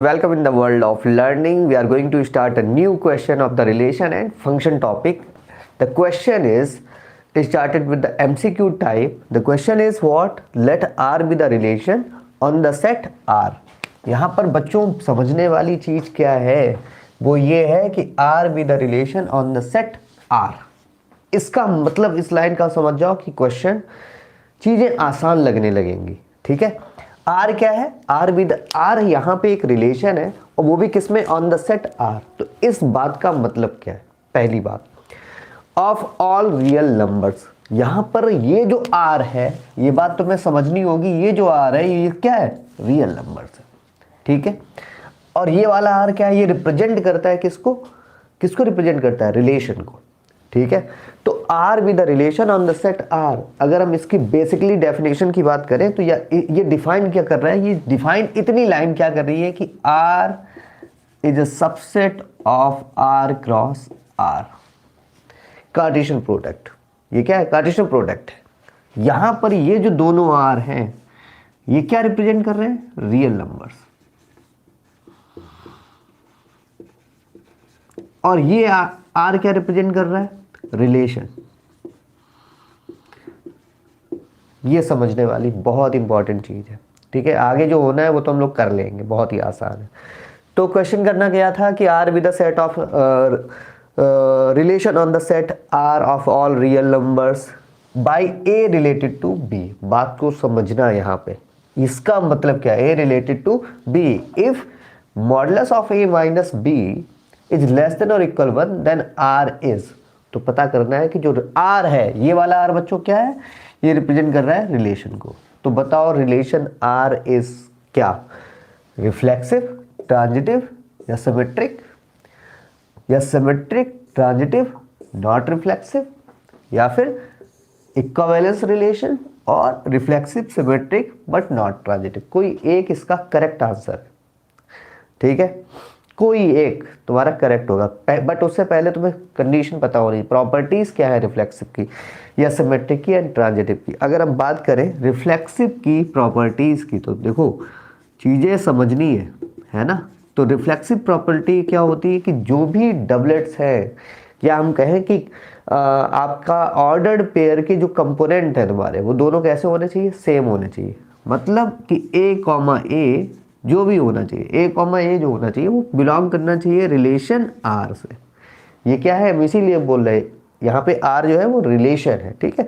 Welcome in the world of learning. We are going to start a new question of the relation and function topic. The question is started with the MCQ type. The question is what? Let R be the relation on the set R. यहाँ पर बच्चों समझने वाली चीज क्या है? वो ये है कि R be the relation on the set R. इसका मतलब इस लाइन का समझ जाओ कि क्वेश्चन चीजें आसान लगने लगेंगी. ठीक है. आर क्या है? आर विद आर यहाँ पे एक रिलेशन है और वो भी किसमें? On the set R. तो इस बात का मतलब क्या है? पहली बात, ऑफ ऑल रियल नंबर्स. यहाँ पर ये जो आर है, ये बात तुम्हें समझनी होगी. ये जो आर है ये क्या है? रियल नंबर्स है. ठीक है. और ये वाला आर क्या है? ये रिप्रेजेंट करता है किसको? किसको रिप्रेजेंट करता है? रिलेशन को. ठीक है. तो R with the relation on the set R. अगर हम इसकी बेसिकली डेफिनेशन की बात करें तो ये डिफाइन क्या कर रहा है? ये डिफाइन इतनी लाइन क्या कर रही है कि R is a subset of R cross R. Cartesian product. ये क्या है? कार्टेशियन प्रोडक्ट है. यहां पर ये जो दोनों आर हैं ये क्या रिप्रेजेंट कर रहे हैं? Real numbers. और ये आर क्या रिप्रेजेंट कर रहा है? रिलेशन. ये समझने वाली बहुत इंपॉर्टेंट चीज है. ठीक है. आगे जो होना है वो तो हम लोग कर लेंगे, बहुत ही आसान है. तो क्वेश्चन करना क्या था कि R with the set of relation on the set R of all real numbers by A related to B. बात को समझना यहाँ पे. इसका मतलब क्या है? A related to B. If modulus of A minus B is less than और इक्वल 1 देन आर इज. तो पता करना है कि जो आर है, ये वाला आर बच्चों क्या है? ये रिप्रेजेंट कर रहा है रिलेशन को. तो बताओ रिलेशन आर इज क्या? रिफ्लेक्सिव, ट्रांजिटिव या सिमेट्रिक? या सिमेट्रिक, ट्रांजिटिव, नॉट रिफ्लेक्सिव, या फिर इक्विवेलेंस रिलेशन और reflexive, symmetric but not transitive. कोई एक इसका करेक्ट आंसर है. ठीक है. कोई एक तुम्हारा करेक्ट होगा. बट उससे पहले तुम्हें कंडीशन पता होनी, प्रॉपर्टीज क्या है रिफ्लेक्सिव की या सिमेट्रिक की या ट्रांजिटिव की. अगर हम बात करें रिफ्लेक्सिव की प्रॉपर्टीज की तो देखो चीजें समझनी है ना. तो रिफ्लेक्सिव प्रॉपर्टी क्या होती है कि जो भी डबलेट्स है, या हम कहें कि आपका ऑर्डर्ड पेयर के जो कंपोनेंट है तुम्हारे, वो दोनों कैसे होने चाहिए? सेम होने चाहिए. मतलब कि ए कॉमा ए जो भी होना चाहिए, ए कॉमा ए जो होना चाहिए वो बिलोंग करना चाहिए रिलेशन आर से. ये क्या है? हम इसीलिए बोल रहे हैं यहाँ पे आर जो है वो रिलेशन है. ठीक है.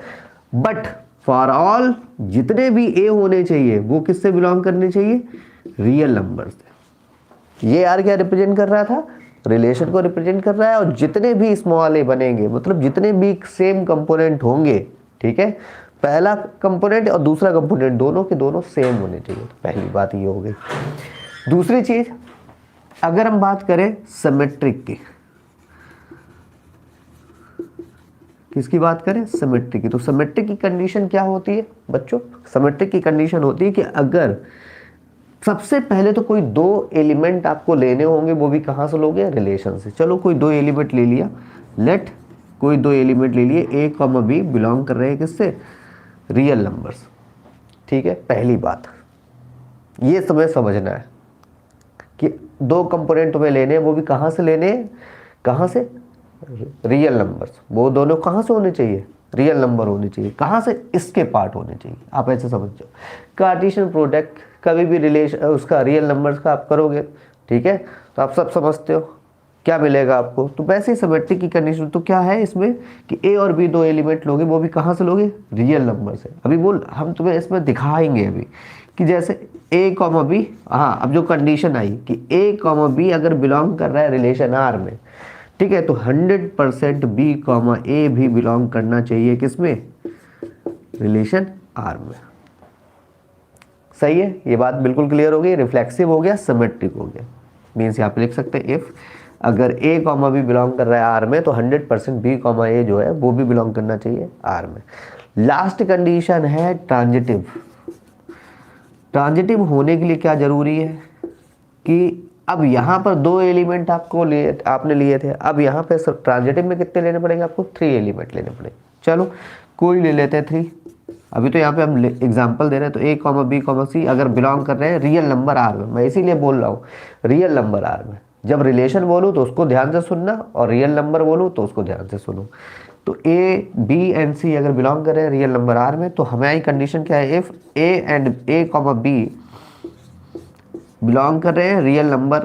बट फॉर ऑल जितने भी ए होने चाहिए वो किससे बिलोंग करने चाहिए? रियल नंबर से. ये आर क्या रिप्रेजेंट कर रहा था? रिलेशन को रिप्रेजेंट कर रहा है. और जितने भी स्मॉल ए बनेंगे, मतलब जितने भी सेम कंपोनेंट होंगे, ठीक है, पहला कंपोनेंट और दूसरा कंपोनेंट दोनों के दोनों सेम होने चाहिए. तो पहली बात ये हो गई. दूसरी चीज, अगर हम बात करें सिमेट्रिक की, किसकी बात करें? सिमेट्रिक की. तो सिमेट्रिक की कंडीशन क्या होती है बच्चों? सिमेट्रिक की कंडीशन होती है कि अगर सबसे पहले तो कोई दो एलिमेंट आपको लेने होंगे, वो भी कहां से लोगे? रिलेशन से. चलो कोई दो एलिमेंट ले लिया. लेट कोई दो एलिमेंट ले लिए, ए कॉमा बी बिलोंग कर रहे हैं किससे? Real numbers. ठीक है. पहली बात ये तुम्हें समझना है कि दो कंपोनेंट तुम्हें लेने हैं, वो भी कहां से लेने हैं? कहां से? Real numbers. वो दोनों कहां से होने चाहिए? रियल नंबर होने चाहिए. कहां से? इसके पार्ट होने चाहिए. आप ऐसे समझ जाओ. कार्टेशियन प्रोडक्ट कभी भी रिलेशन उसका रियल नंबर्स का आप करोगे, ठीक है, तो आप सब समझते हो क्या मिलेगा आपको. तो वैसे ही सिमेट्रिक की कंडीशन तो क्या है इसमें कि ए और बी दो एलिमेंट लोगे, वो भी कहां से लोगे? रियल नंबर से. अभी बोल हम तुम्हें इसमें दिखाएंगे अभी कि जैसे ए कॉमा बी. हाँ, अब जो कंडीशन आई कि ए कॉमा बी अगर बिलोंग कर रहा है रिलेशन आर में, ठीक है, तो 100% बी कॉमा ए भी बिलोंग करना चाहिए किसमें? रिलेशन आर में. सही है. ये बात बिल्कुल क्लियर हो गई. रिफ्लेक्सिव हो गया, सिमेट्रिक हो गया. मीन्स यहाँ पे लिख सकते हैं इफ अगर ए कॉमा बी बिलोंग कर रहा है आर में तो 100% बी कॉमा ए जो है वो भी बिलोंग करना चाहिए आर में. लास्ट कंडीशन है ट्रांजिटिव. ट्रांजिटिव होने के लिए क्या जरूरी है कि अब यहाँ पर दो एलिमेंट आपने लिए थे. अब यहाँ पे ट्रांजिटिव में कितने लेने पड़ेंगे आपको? 3 एलिमेंट लेने पड़ेंगे. चलो कोई ले लेते हैं 3. अभी तो यहाँ पे हम एग्जांपल दे रहे हैं, तो ए कॉमा बी कॉमा सी अगर बिलोंग कर रहे हैं रियल नंबर आर में, मैं इसीलिए बोल रहा हूँ रियल नंबर आर में। जब रिलेशन बोलूँ तो उसको ध्यान से सुनना, और रियल नंबर बोलूँ तो उसको ध्यान से सुनो। तो ए बी एंड सी अगर बिलोंग कर रहे हैं रियल नंबर आर में, तो हमारी कंडीशन क्या है, if A and A comma B belong कर रहे हैं real number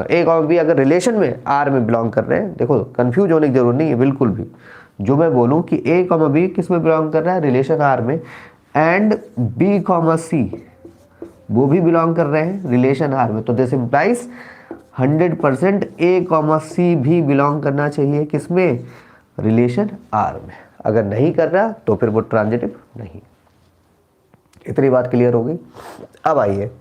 A comma B अगर रिलेशन में आर में बिलोंग कर रहे हैं, देखो कंफ्यूज होने की जरूरत नहीं है बिल्कुल भी। जो मैं बोलूं कि ए कॉमा बी किस में बिलोंग कर रहा है, रिलेशन आर में, एंड बी कॉमा सी वो भी बिलोंग कर रहे हैं रिलेशन आर में, तो दिस इम्प्लाइज 100% ए कॉमा सी भी बिलोंग करना चाहिए किसमें, रिलेशन आर में। अगर नहीं कर रहा तो फिर वो ट्रांजिटिव नहीं। इतनी बात क्लियर हो गई। अब आइए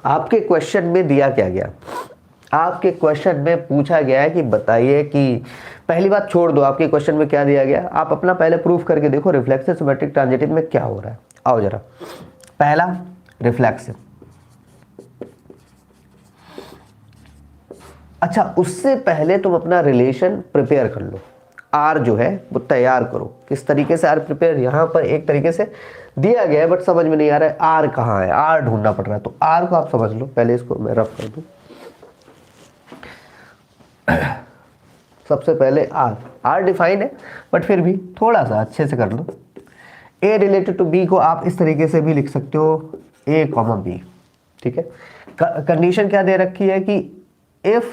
आपके क्वेश्चन में दिया क्या गया, आपके क्वेश्चन में पूछा गया है कि बताइए कि पहली बात छोड़ दो, आपके क्वेश्चन में क्या दिया गया, आप अपना पहले प्रूफ करके देखो रिफ्लेक्सिव सिमेट्रिक ट्रांजिटिव में क्या हो रहा है। आओ जरा, पहला रिफ्लेक्सिव। अच्छा, उससे पहले तुम अपना रिलेशन प्रिपेयर कर लो, आर जो है वो तैयार करो। किस तरीके से आर प्रिपेयर, यहां पर एक तरीके से दिया गया है बट समझ में नहीं आ रहा है आर कहाँ है, आर ढूंढना पड़ रहा है। तो आर को आप समझ लो, पहले इसको मैं रफ कर दूं। सबसे पहले आर डिफाइन है बट फिर भी थोड़ा सा अच्छे से कर लो। ए रिलेटेड टू बी को आप इस तरीके से भी लिख सकते हो, ए कॉमा बी, ठीक है। कंडीशन क्या दे रखी है कि इफ,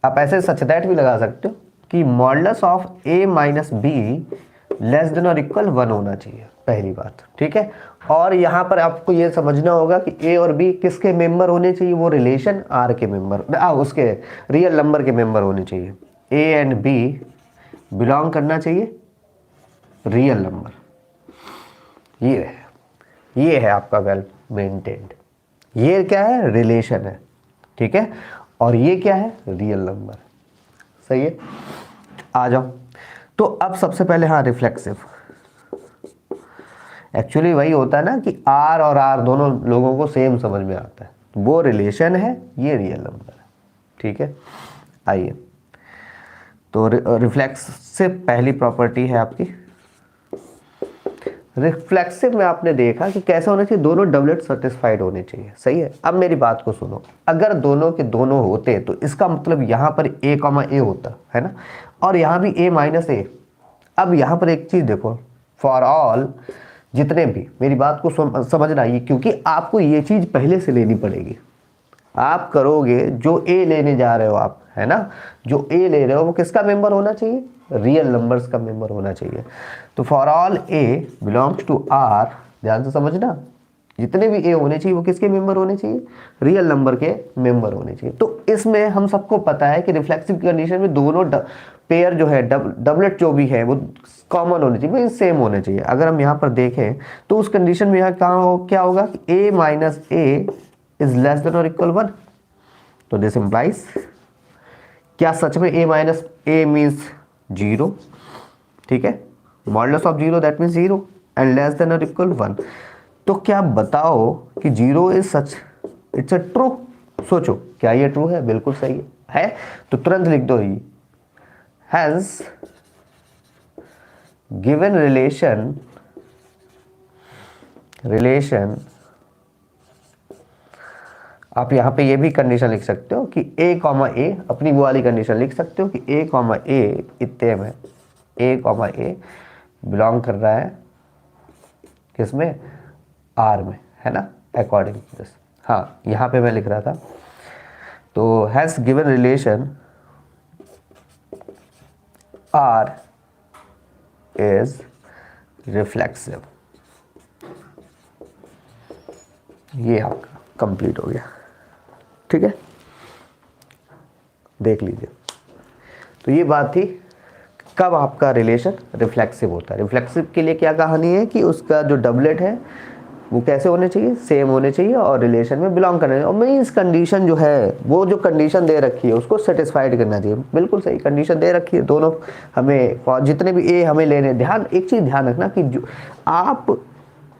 आप ऐसे सच दैट भी लगा सकते हो कि modulus of A minus B less than और इक्वल 1 होना चाहिए, पहली बात, ठीक है। और यहां पर आपको यह समझना होगा कि ए और बी किसके मेंबर होने चाहिए, वो रिलेशन आर के मेंबर, उसके रियल नंबर के मेंबर होने चाहिए। ए एंड बी बिलोंग करना चाहिए रियल नंबर। ये है आपका वेल मेंटेन्ड, ये क्या है, रिलेशन है, ठीक है। और ये क्या है, रियल नंबर, सही है। आ जाओ, तो अब सबसे पहले हाँ रिफ्लेक्सिव, एक्चुअली वही होता है ना कि आर और आर दोनों लोगों को सेम समझ में आता है, वो रिलेशन है, ये रियल नंबर है, ठीक है। आइए, तो रिफ्लेक्सिव पहली प्रॉपर्टी है आपकी। रिफ्लेक्सिव में आपने देखा कि कैसे होना चाहिए, दोनों डबलेट सेटिस्फाइड होने चाहिए, सही है। अब मेरी बात को सुनो, अगर दोनों के दोनों होते तो इसका मतलब यहां पर ए कॉमा ए होता है ना, और यहां भी ए माइनस ए। अब यहां पर एक चीज देखो, फॉर ऑल जितने भी, मेरी बात को समझना, ये क्योंकि आपको ये चीज पहले से लेनी पड़ेगी। आप करोगे जो ए लेने जा रहे हो आप, है ना, जो ए ले रहे हो वो किसका मेंबर होना चाहिए, रियल नंबर्स का मेंबर होना चाहिए। तो for all A belongs to R, ध्यान से समझना, जितने भी ए होने चाहिए वो किसके मेंबर होने चाहिए, रियल नंबर के मेंबर होने चाहिए। तो इसमें हम सबको पता है कि रिफ्लेक्सिव कंडीशन में दोनों पेयर जो है, डबलेट जो भी है वो कॉमन होने चाहिए, मीन सेम होने चाहिए। अगर हम यहाँ पर देखें तो उस कंडीशन में यहाँ क्या होगा कि A minus A is less than और इक्वल 1। तो दिस इंप्लाइज, क्या सच में ए माइनस ए मीन्स 0, ठीक है, modulus of 0 that means 0 and less than और इक्वल 1। तो क्या बताओ कि 0 is such, it's a true. सोचो क्या ये ट्रू है, बिल्कुल सही है। तो तुरंत लिख दो, ही हैज गिवन रिलेशन, आप यहां पे ये भी कंडीशन लिख सकते हो कि ए कॉमा ए, अपनी वो वाली कंडीशन लिख सकते हो कि ए कॉमा ए इतने में, ए कॉमा ए बिलोंग कर रहा है किसमें, आर में, है ना, अकॉर्डिंग टू दिस। हाँ, यहाँ पे मैं लिख रहा था, तो has given relation R is reflexive, ये आपका कंप्लीट हो गया, ठीक है। देख लीजिए, तो ये बात थी कब आपका रिलेशन रिफ्लेक्सिव होता है। रिफ्लेक्सिव के लिए क्या कहानी है कि उसका जो डबलेट है वो कैसे होने चाहिए, सेम होने चाहिए और रिलेशन में बिलोंग करना चाहिए। और मीन्स कंडीशन जो है, वो जो कंडीशन दे रखी है उसको सेटिस्फाइड करना चाहिए। बिल्कुल सही कंडीशन दे रखी है, दोनों हमें, और जितने भी ए हमें लेने, एक चीज़ ध्यान रखना कि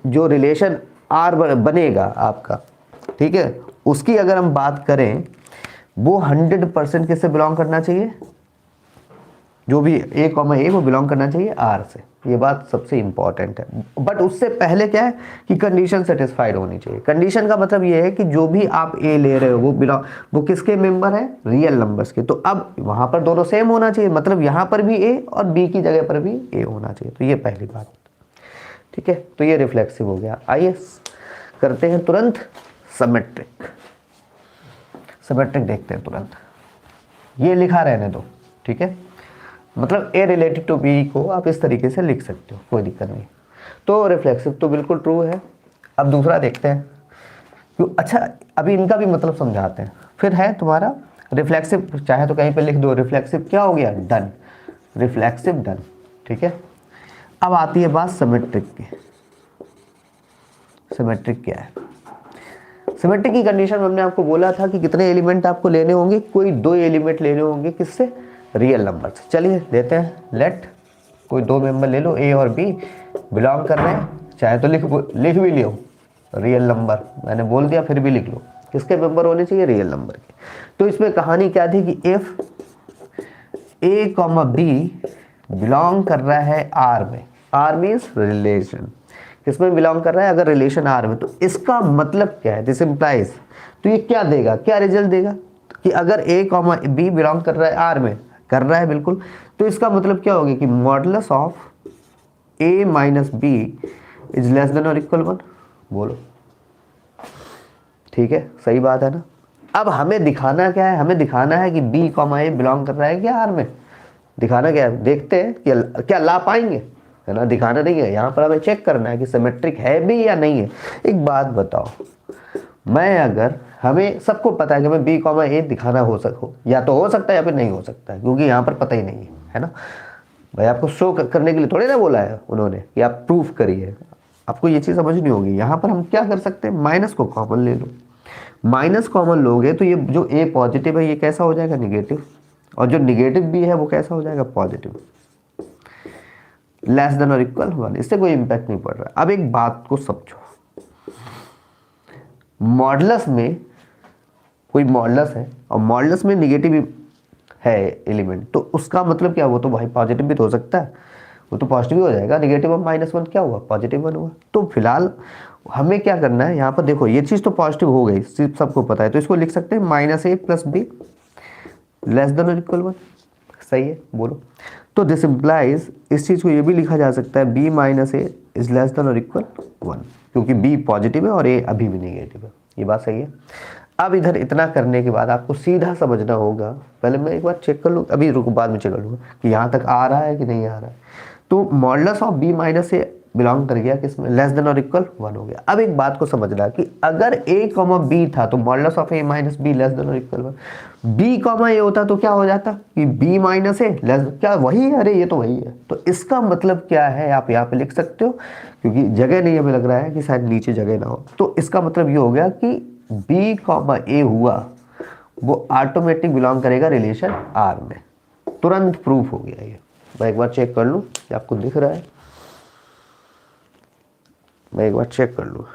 जो रिलेशन आर बनेगा आपका, ठीक है, उसकी अगर हम बात करें, वो 100% किससे बिलोंग करना चाहिए, जो भी ए कॉमा ए वो बिलोंग करना चाहिए आर से, ये बात सबसे इंपॉर्टेंट है। बट उससे पहले क्या है कि कंडीशन सेटिस्फाइड होनी चाहिए। कंडीशन का मतलब ये है कि जो भी आप ए ले रहे हो वो किसके मेंबर है, रियल नंबर्स के। तो अब वहां पर दोनों सेम होना चाहिए, मतलब यहां पर भी ए और बी की जगह पर भी ए होना चाहिए। तो ये पहली बात, ठीक है। तो ये रिफ्लेक्सिव हो गया। आइए करते हैं तुरंत सिमेट्रिक। सिमेट्रिक देखते हैं तुरंत। ये लिखा रहने दो, ठीक है। मतलब ए रिलेटेड टू बी को आप इस तरीके से लिख सकते हो, कोई दिक्कत नहीं। तो रिफ्लेक्सिव तो बिल्कुल ट्रू है। अब दूसरा देखते हैं क्यों। अच्छा, अभी इनका भी मतलब समझाते हैं। फिर है तुम्हारा रिफ्लेक्सिव, चाहे तो कहीं पे लिख दो रिफ्लेक्सिव क्या हो गया, डन, रिफ्लेक्सिव डन, ठीक है। अब आती है बात सिमेट्रिक की। सिमेट्रिक क्या है? सिमेट्रिक की कंडीशन में हमने आपको बोला था कि कितने एलिमेंट आपको लेने होंगे, कोई 2 एलिमेंट लेने होंगे, किससे, रियल नंबर से। चलिए लेते हैं, लेट कोई 2 मेंबर ले लो, ए और बी बिलोंग कर रहे हैं, चाहे तो लिख भी लियो रियल नंबर, मैंने बोल दिया फिर भी लिख लो, किसके मेंबर होने चाहिए, रियल नंबर के। तो इसमें कहानी क्या थी कि if A comma B belong कर रहा है आर में, आर मीन्स रिलेशन, किसमें बिलोंग कर रहा है, अगर रिलेशन आर में, तो इसका मतलब क्या है, दिस इंप्लाइज, तो ये क्या देगा, क्या रिजल्ट देगा कि अगर ए कॉमा बी बिलोंग कर रहा है आर में, कर रहा है बिल्कुल, तो इसका मतलब क्या होगा कि modulus of A minus B is less than और इक्वल 1। बोलो ठीक है, सही बात है ना। अब हमें दिखाना क्या है, हमें दिखाना है कि बी कॉमा ए बिलोंग कर रहा है क्या आर में, दिखाना क्या है, देखते हैं कि क्या ला पाएंगे, है ना। दिखाना नहीं है, यहाँ पर हमें चेक करना है कि सिमेट्रिक है भी या नहीं है। एक बात बताओ, मैं अगर, हमें सबको पता है कि हमें बी कॉमा ए दिखाना हो या तो हो सकता है या फिर नहीं हो सकता है, क्योंकि यहाँ पर पता ही नहीं है ना। भाई आपको शो करने के लिए थोड़ी ना बोला है उन्होंने कि आप प्रूफ करिए, आपको ये चीज़ समझनी होगी। यहाँ पर हम क्या कर सकते हैं, माइनस को कॉमन ले लो, माइनस कॉमन लोगे तो ये जो ए पॉजिटिव है ये कैसा हो जाएगा, निगेटिव, और जो निगेटिव भी है वो कैसा हो जाएगा, पॉजिटिव, लेस देन और इक्वल 1, इससे कोई इंपैक्ट नहीं पड़ रहा। अब एक बात को समझो, मॉडुलस में कोई मॉडुलस है और मॉडुलस में निगेटिव है एलिमेंट, तो उसका मतलब क्या, वो तो भाई पॉजिटिव भी तो हो सकता है, वो तो पॉजिटिव हो जाएगा। निगेटिव ऑफ -1 क्या हुआ, +1 हुआ। तो फिलहाल हमें क्या करना है, यहाँ पर देखो ये चीज़ तो पॉजिटिव हो गई, सिर्फ सबको पता है, तो इसको लिख सकते हैं -a + b लेस देन और इक्वल 1। सही है, बोलो। तो दिस इम्प्लाइज, इस चीज़ को ये भी लिखा जा सकता है b - a is less than और इक्वल 1, क्योंकि b पॉजिटिव है और a अभी भी निगेटिव है। ये बात सही है। अब इधर इतना करने के बाद आपको सीधा समझना होगा, पहले मैं एक बार चेक कर लूँ, अभी रुको बाद में चेक कर लूँगा कि यहाँ तक आ रहा है कि नहीं आ रहा है। तो modulus of b - a belong कर गया किसमें, लेस देन और इक्वल 1 हो गया। अब एक बात को समझना कि अगर a, b था तो modulus of a - b less than और इक्वल 1, b, a होता तो क्या हो जाता कि b - a लेस, क्या वही है, अरे ये तो वही है। तो इसका मतलब क्या है, आप यहाँ पे लिख सकते हो, क्योंकि जगह नहीं हमें लग रहा है कि शायद नीचे जगह ना हो, तो इसका मतलब ये हो गया कि b, a हुआ वो ऑटोमेटिक बिलोंग करेगा रिलेशन r में। तुरंत प्रूफ हो गया ये। मैं एक बार चेक कर लूँ कि आपको दिख रहा है, मैं एक बार चेक कर लूँ।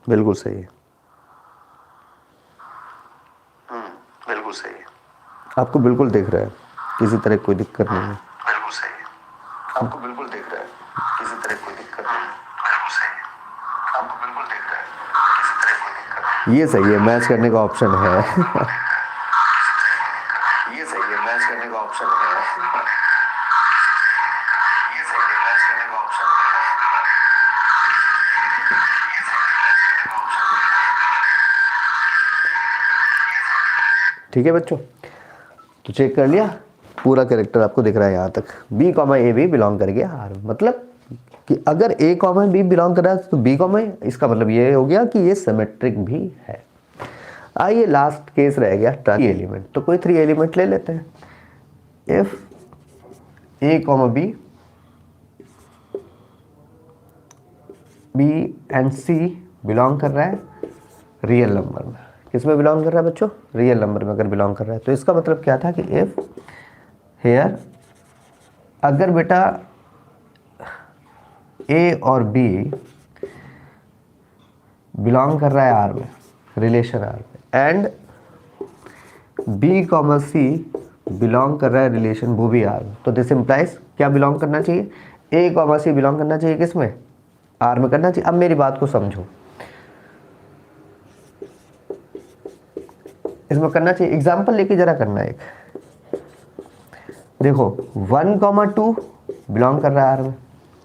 बिल्कुल सही है। बिल्कुल सही है, आपको बिल्कुल दिख रहा है, किसी तरह कोई दिक्कत नहीं है। बिल्कुल सही है, आपको बिल्कुल दिख रहा है, किसी तरह कोई दिक्कत नहीं है। बिल्कुल सही है, आपको बिल्कुल दिख रहा है, किसी तरह कोई दिक्कत नहीं है। ये सही है, मैच करने का ऑप्शन है। ये सही है, मैच करने का ऑप्शन है। ये सही है, मैच करने का ऑप्शन है। ठीक है बच्चों, तो चेक कर लिया, पूरा कैरेक्टर आपको दिख रहा है यहाँ तक। b, a भी बिलोंग कर गया r, मतलब कि अगर a, b बिलोंग कर रहा है तो b, इसका मतलब ये हो गया कि ये सिमेट्रिक भी है। आइए लास्ट केस रह गया 3 एलिमेंट, तो कोई 3 एलिमेंट ले लेते हैं। If a, b and c belong कर रहा है रियल नंबर में। किस में बिलोंग कर रहा है बच्चों? रियल नंबर में अगर बिलोंग कर रहा है तो इसका मतलब क्या था कि इफ हेयर, अगर बेटा ए और बी बिलोंग कर रहा है आर में, रिलेशन आर में, and B comma C belong कर रहा है रिलेशन वो भी आर में, तो दिस इम्प्लाइज क्या बिलोंग करना चाहिए? ए कॉमा सी बिलोंग करना चाहिए किस में? आर में करना चाहिए। अब मेरी बात को समझो, इसमें करना चाहिए, एग्जाम्पल लेके जरा करना एक। देखो 1,2 बिलोंग कर रहा है आर में,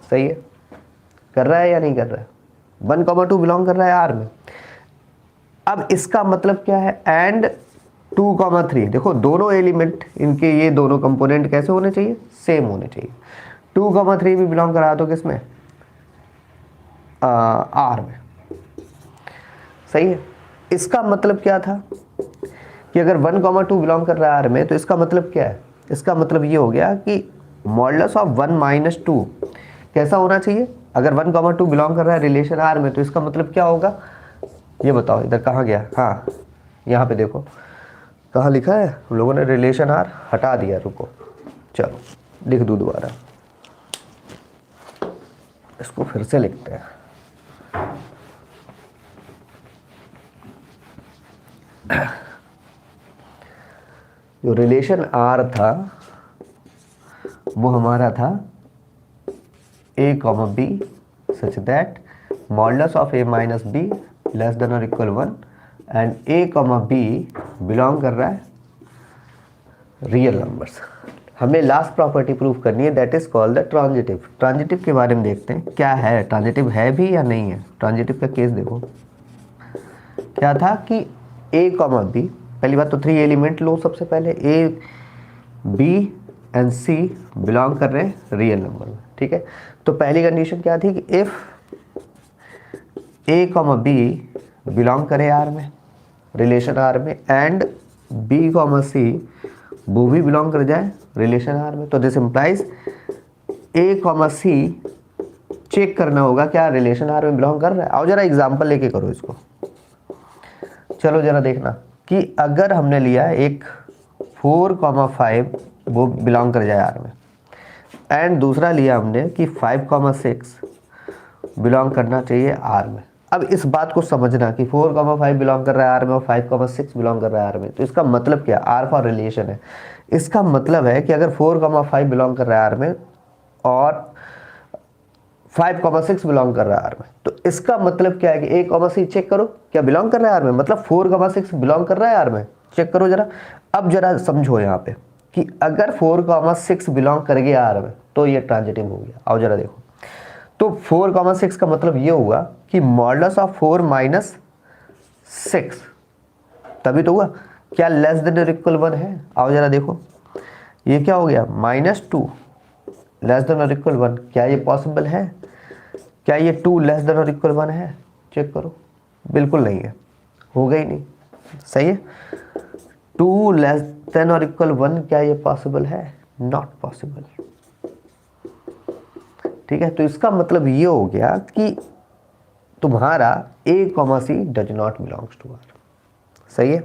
सही है? कर रहा है या नहीं कर रहा है? 1,2 बिलोंग कर रहा है आर में। अब इसका मतलब क्या है? एंड 2,3, देखो दोनों एलिमेंट इनके, ये दोनों कंपोनेंट कैसे होने चाहिए? सेम होने चाहिए। 2,3 भी बिलोंग करा दो किसमें? आर में, सही है? इसका मतलब क्या था कि अगर 1,2 बिलोंग कर रहा है आर में, तो इसका मतलब क्या है? इसका मतलब ये हो गया कि मॉडुलस ऑफ 1 - 2 कैसा होना चाहिए? अगर 1,2 बिलोंग कर रहा है रिलेशन आर में, तो इसका मतलब क्या होगा? ये बताओ, इधर कहाँ गया? हाँ, यहाँ पे देखो कहाँ लिखा है, हम लोगों ने रिलेशन आर हटा दिया। रुको, चलो लिख दूँ दोबारा, इसको फिर से लिखते हैं। जो रिलेशन आर था वो हमारा था a comma B such that modulus of a minus B less than और equal 1 and a comma B belong कर रहा है रियल नंबर्स। हमें लास्ट प्रॉपर्टी प्रूव करनी है, that is called the transitive. Transitive के बारे में देखते हैं क्या है, ट्रांजिटिव है भी या नहीं है। ट्रांजिटिव का केस देखो, क्या था कि a कॉमा बी, पहली बात तो 3 एलिमेंट लो, सबसे पहले a B and C belong कर रहे हैं रियल नंबर में, ठीक है? तो पहली कंडीशन क्या थी कि if A comma B belong करे आर में, रिलेशन आर में, एंड बी कॉमा सी वो भी बिलोंग कर जाए रिलेशन आर में, तो this implies A comma C check करना होगा क्या रिलेशन आर में बिलोंग कर रहा है। आओ जरा एग्जांपल लेके करो इसको। चलो जरा देखना कि अगर हमने लिया एक 4,5 वो बिलोंग कर जाए आर में, एंड दूसरा लिया हमने कि 5,6 बिलोंग करना चाहिए आर में। अब इस बात को समझना कि 4,5 बिलोंग कर रहा है आर में और 5,6 बिलोंग कर रहा है आर में, तो इसका मतलब क्या? आर फॉर रिलेशन है। इसका मतलब है कि अगर 4,5 बिलोंग कर रहा है आर में और 5,6 बिलोंग कर रहा है आर में, तो इसका मतलब क्या है कि ए कॉमा सी चेक करो क्या बिलोंग कर रहा है आर में, मतलब 4,6 बिलोंग कर रहा है आर में, चेक करो जरा। अब जरा समझो यहाँ पे कि अगर 4,6 बिलोंग कर गया आर में तो ये ट्रांजिटिव हो गया। आओ जरा देखो, तो 4,6 का मतलब ये हुआ कि मॉडुलस ऑफ 4 माइनस 6 तभी तो हुआ, क्या लेस देन और इक्वल 1 है? आओ जरा देखो, ये क्या हो गया? -2 लेस देन और इक्वल 1, क्या ये पॉसिबल है? क्या ये 2 लेस देन और इक्वल 1 है? चेक करो, बिल्कुल नहीं है, होगा ही नहीं, सही है? 2 लेस देन और इक्वल 1 क्या ये पॉसिबल है? नॉट पॉसिबल, ठीक है? तो इसका मतलब ये हो गया कि तुम्हारा a comma C does not belongs to R, सही है?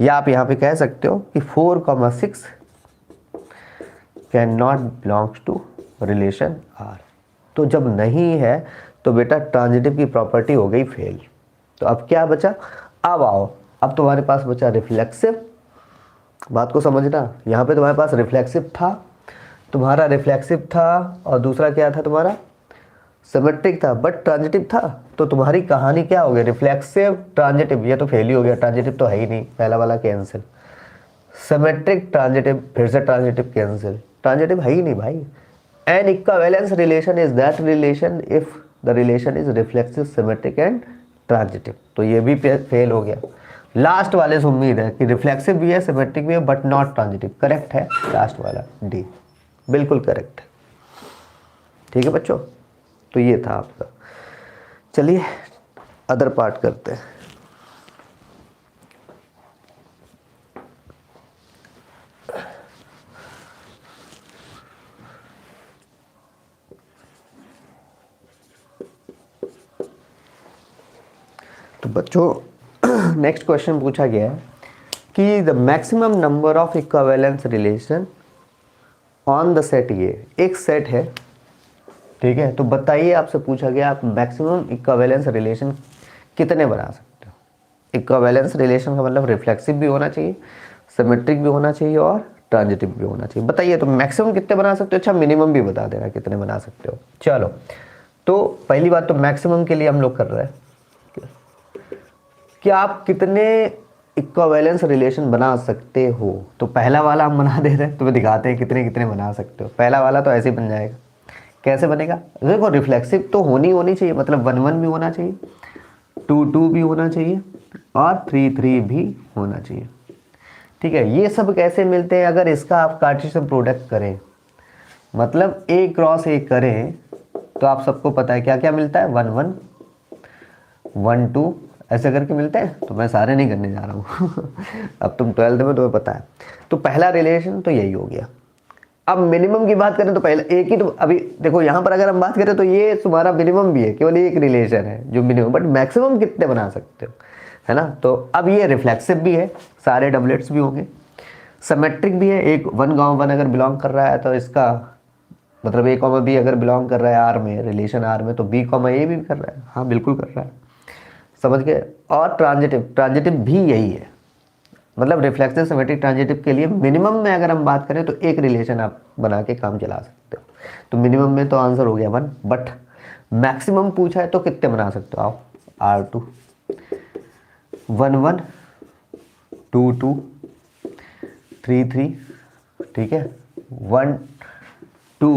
या आप यहाँ पे कह सकते हो कि 4,6 can not belongs to relation R. तो जब नहीं है तो बेटा ट्रांजिटिव की प्रॉपर्टी हो गई फेल। तो अब क्या बचा? अब आओ, अब तुम्हारे पास बचा रिफ्लेक्सिव। बात को समझना, यहाँ पे तुम्हारे पास रिफ्लेक्सिव था, तुम्हारा रिफ्लेक्सिव था, और दूसरा क्या था तुम्हारा? सिमेट्रिक था, बट ट्रांजिटिव था। तो तुम्हारी कहानी क्या हो गई? रिफ्लेक्सिव ट्रांजिटिव, ये तो फेल ही हो गया, ट्रांजिटिव तो है ही नहीं, पहला वाला कैंसिल। सिमेट्रिक ट्रांजिटिव, फिर से ट्रांजिटिव कैंसिल, ट्रांजिटिव है ही नहीं भाई। N equivalence relation is that relation if the relation is reflexive, symmetric and transitive. तो ये भी फेल हो गया। लास्ट वाले से उम्मीद है कि रिफ्लेक्सिव भी है, सिमेट्रिक भी है, बट नॉट ट्रांजिटिव। करेक्ट है लास्ट वाला, डी, बिल्कुल करेक्ट है। ठीक है बच्चों, तो ये था आपका। चलिए अदर पार्ट करते हैं। तो बच्चों नेक्स्ट क्वेश्चन पूछा गया है कि the maximum number of equivalence relation on the set ये एक सेट है, ठीक है। तो बताइए, आपसे पूछा गया आप मैक्सिमम इक्विवेलेंस रिलेशन कितने बना सकते हो। इक्विवेलेंस रिलेशन का मतलब रिफ्लेक्सिव भी होना चाहिए, सिमेट्रिक भी होना चाहिए और ट्रांजिटिव भी होना चाहिए। बताइए तो मैक्सिमम कितने बना सकते हो। अच्छा मिनिमम भी बता देना कितने बना सकते हो। चलो तो पहली बात तो मैक्सिमम के लिए हम लोग कर रहे हैं कि आप कितने इक्विवेलेंस रिलेशन बना सकते हो। तो पहला वाला हम बना दे रहे हैं, तुम्हें दिखाते हैं कितने कितने बना सकते हो। पहला वाला तो ऐसे ही बन जाएगा। कैसे बनेगा, देखो रिफ्लेक्सिव तो होनी चाहिए, मतलब 1 1 भी होना चाहिए, 2 2 भी होना चाहिए और 3 3 भी होना चाहिए, ठीक है। ये सब कैसे मिलते हैं, अगर इसका आप कार्टेशियन प्रोडक्ट करें, मतलब A क्रॉस A करें तो आप सबको पता है क्या क्या मिलता है, 1 1 1 2 ऐसे करके मिलते हैं। तो मैं सारे नहीं करने जा रहा हूँ अब तुम 12th में तुम्हें पता है। तो पहला रिलेशन तो यही हो गया। अब मिनिमम की बात करें तो पहले एक ही, तो अभी देखो यहाँ पर अगर हम बात करें तो ये तुम्हारा मिनिमम भी है, केवल एक रिलेशन है जो मिनिमम, बट मैक्सिमम कितने बना सकते हो, है ना। तो अब ये रिफ्लेक्सिव भी है, सारे डबलेट्स भी होंगे, सिमेट्रिक भी है। एक 1 गाँव 1 अगर बिलोंग कर रहा है तो इसका मतलब A कॉमा B अगर बिलोंग कर रहा है आर में, रिलेशन आर में, तो B कॉमा A भी कर रहा है, हाँ बिल्कुल कर रहा है, समझ गए। और ट्रांजिटिव भी यही है, मतलब रिफ्लेक्सिव सिमेट्रिक ट्रांजिटिव के लिए मिनिमम में अगर हम बात करें तो एक रिलेशन आप बना के काम चला सकते हो। तो मिनिमम में तो आंसर हो गया 1, बट मैक्सिमम पूछा है तो कितने बना सकते हो आप। R2 1 1 2 2 3 3, ठीक है, 1 2